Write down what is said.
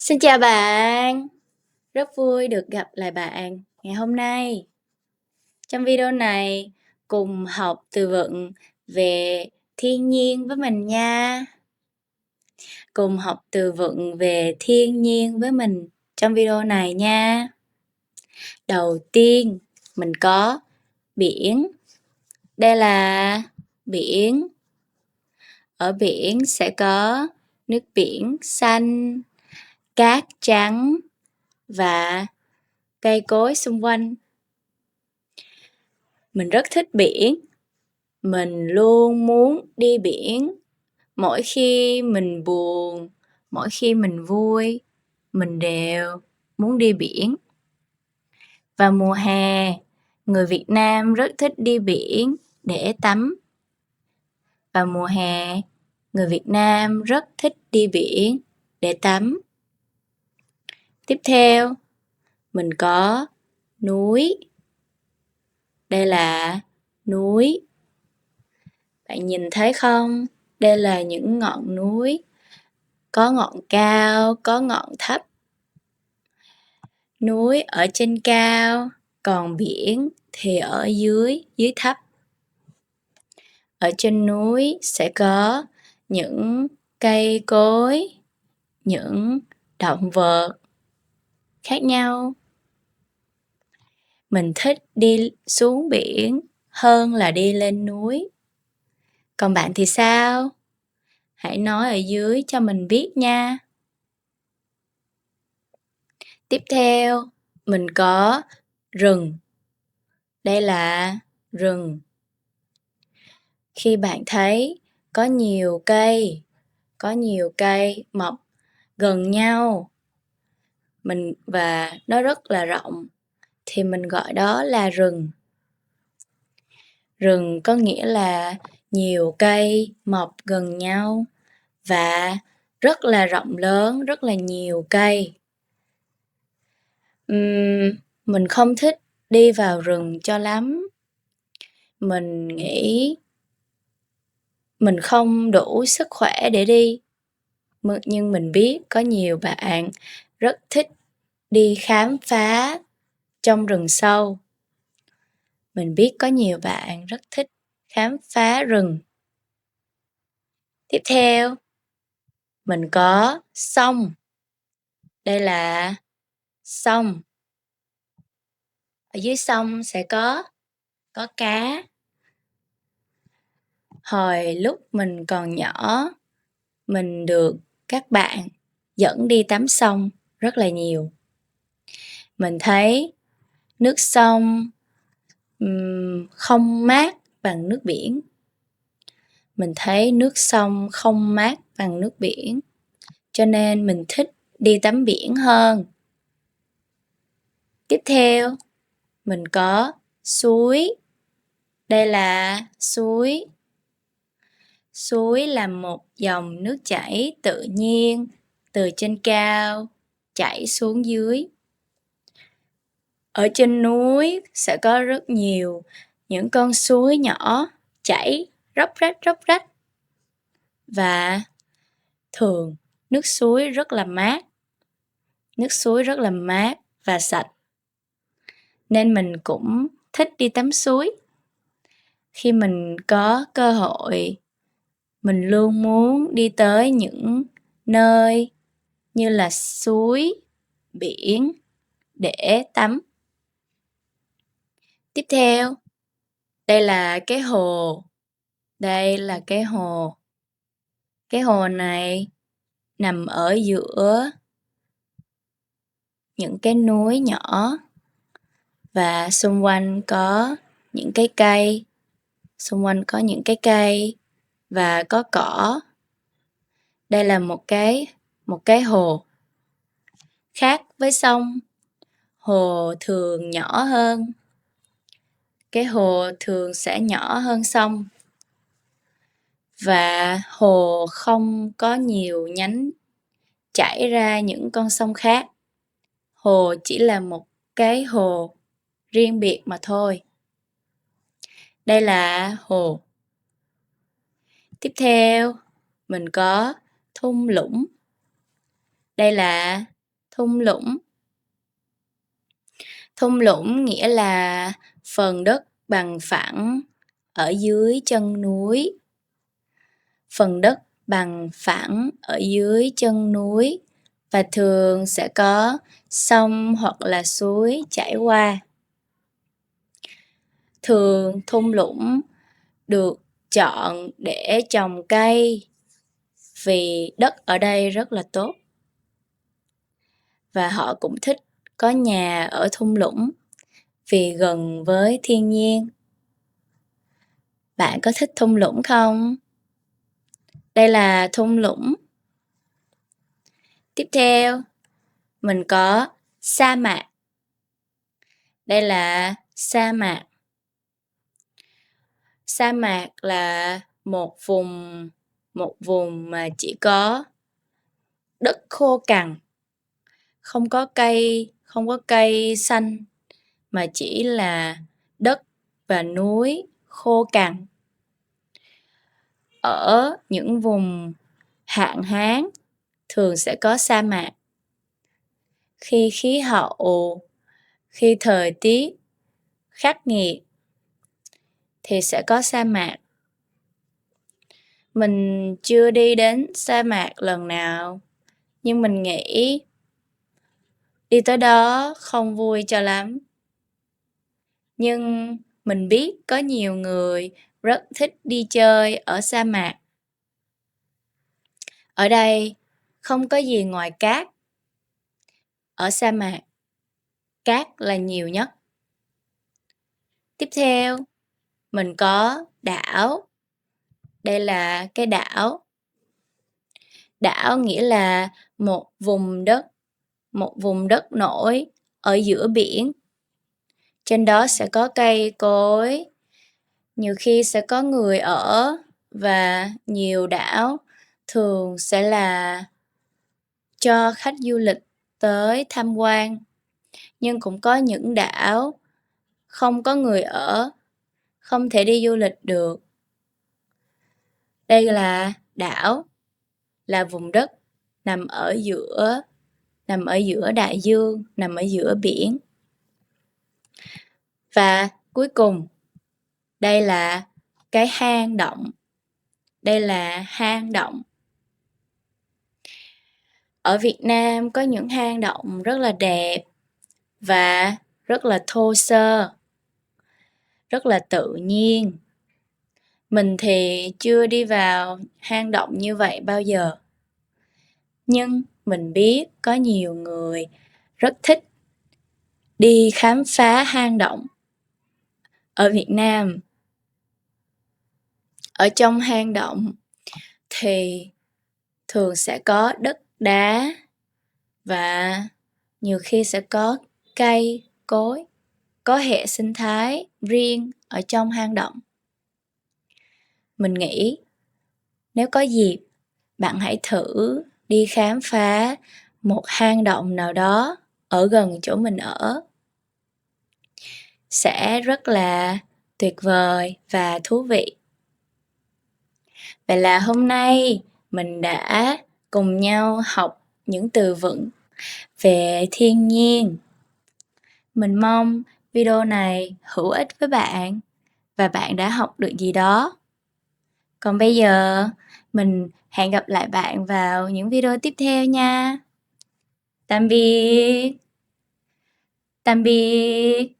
Xin chào bạn, rất vui được gặp lại bạn ngày hôm nay. Trong video này, cùng học từ vựng về thiên nhiên với mình nha. Cùng học từ vựng về thiên nhiên với mình trong video này nha. Đầu tiên, mình có biển. Đây là biển. Ở biển sẽ có nước biển xanh, cát trắng và cây cối xung quanh. Mình rất thích biển. Mình luôn muốn đi biển. Mỗi khi mình buồn, mỗi khi mình vui, mình đều muốn đi biển. Vào mùa hè, người Việt Nam rất thích đi biển để tắm. Vào mùa hè, người Việt Nam rất thích đi biển để tắm. Tiếp theo, mình có núi. Đây là núi. Bạn nhìn thấy không? Đây là những ngọn núi. Có ngọn cao, có ngọn thấp. Núi ở trên cao, còn biển thì ở dưới thấp. Ở trên núi sẽ có những cây cối, những động vật khác nhau. Mình thích đi xuống biển hơn là đi lên núi. Còn bạn thì sao? Hãy nói ở dưới cho mình biết nha. Tiếp theo, mình có rừng. Đây là rừng. Khi bạn thấy có nhiều cây mọc gần nhau và nó rất là rộng thì mình gọi đó là rừng. Rừng có nghĩa là nhiều cây mọc gần nhau và rất là rộng lớn, rất là nhiều cây. Mình không thích đi vào rừng cho lắm. Mình nghĩ mình không đủ sức khỏe để đi. Nhưng mình biết có nhiều bạn rất thích đi khám phá trong rừng sâu. Mình biết có nhiều bạn rất thích khám phá rừng. Tiếp theo, mình có sông. Đây là sông. Ở dưới sông sẽ có cá. Hồi lúc mình còn nhỏ, mình được các bạn dẫn đi tắm sông rất là nhiều. Mình thấy nước sông không mát bằng nước biển. Mình thấy nước sông không mát bằng nước biển, cho nên mình thích đi tắm biển hơn. Tiếp theo, mình có suối. Đây là suối. Suối là một dòng nước chảy tự nhiên từ trên cao chảy xuống dưới. Ở trên núi sẽ có rất nhiều những con suối nhỏ chảy róc rách. Và thường nước suối rất là mát. Nước suối rất là mát và sạch. Nên mình cũng thích đi tắm suối. Khi mình có cơ hội, mình luôn muốn đi tới những nơi như là suối, biển để tắm. Tiếp theo, đây là cái hồ. Đây là cái hồ. Cái hồ này nằm ở giữa những cái núi nhỏ và xung quanh có những cái cây. Xung quanh có những cái cây và có cỏ. Đây là một cái hồ. Khác với sông, hồ thường nhỏ hơn. Cái hồ thường sẽ nhỏ hơn sông. Và hồ không có nhiều nhánh chảy ra những con sông khác. Hồ chỉ là một cái hồ riêng biệt mà thôi. Đây là hồ. Tiếp theo, mình có thung lũng. Đây là Thung lũng. Thung lũng nghĩa là phần đất bằng phẳng ở dưới chân núi. Phần đất bằng phẳng ở dưới chân núi và thường sẽ có sông hoặc là suối chảy qua. Thường thung lũng được chọn để trồng cây vì đất ở đây rất là tốt. Và họ cũng thích có nhà ở thung lũng vì gần với thiên nhiên. Bạn có thích thung lũng không? Đây là thung lũng. Tiếp theo, mình có sa mạc. Đây là sa mạc. Sa mạc là một vùng mà chỉ có đất khô cằn, không có cây xanh mà chỉ là đất và núi khô cằn. Ở những vùng hạn hán thường sẽ có sa mạc. Khi khí hậu, khi thời tiết khắc nghiệt thì sẽ có sa mạc. Mình chưa đi đến sa mạc lần nào, nhưng mình nghĩ đi tới đó không vui cho lắm. Nhưng mình biết có nhiều người rất thích đi chơi ở sa mạc. Ở đây không có gì ngoài cát. Ở sa mạc, cát là nhiều nhất. Tiếp theo, mình có đảo. Đây là cái đảo. Đảo nghĩa là một vùng đất nổi ở giữa biển. Trên đó sẽ có cây cối, nhiều khi sẽ có người ở và nhiều đảo thường sẽ là cho khách du lịch tới tham quan. Nhưng cũng có những đảo không có người ở, không thể đi du lịch được. Đây là đảo, là vùng đất nằm ở giữa đại dương, nằm ở giữa biển. Và cuối cùng, đây là cái hang động. Đây là hang động. Ở Việt Nam có những hang động rất là đẹp và rất là thô sơ, rất là tự nhiên. Mình thì chưa đi vào hang động như vậy bao giờ. Nhưng mình biết có nhiều người rất thích đi khám phá hang động ở Việt Nam. Ở trong hang động thì thường sẽ có đất đá và nhiều khi sẽ có cây, cối, có hệ sinh thái riêng ở trong hang động. Mình nghĩ nếu có dịp, bạn hãy thử đi khám phá một hang động nào đó ở gần chỗ mình ở. Sẽ rất là tuyệt vời và thú vị. Vậy là hôm nay mình đã cùng nhau học những từ vựng về thiên nhiên. Mình mong video này hữu ích với bạn và bạn đã học được gì đó. Còn bây giờ, mình hẹn gặp lại bạn vào những video tiếp theo nha. Tạm biệt. Tạm biệt.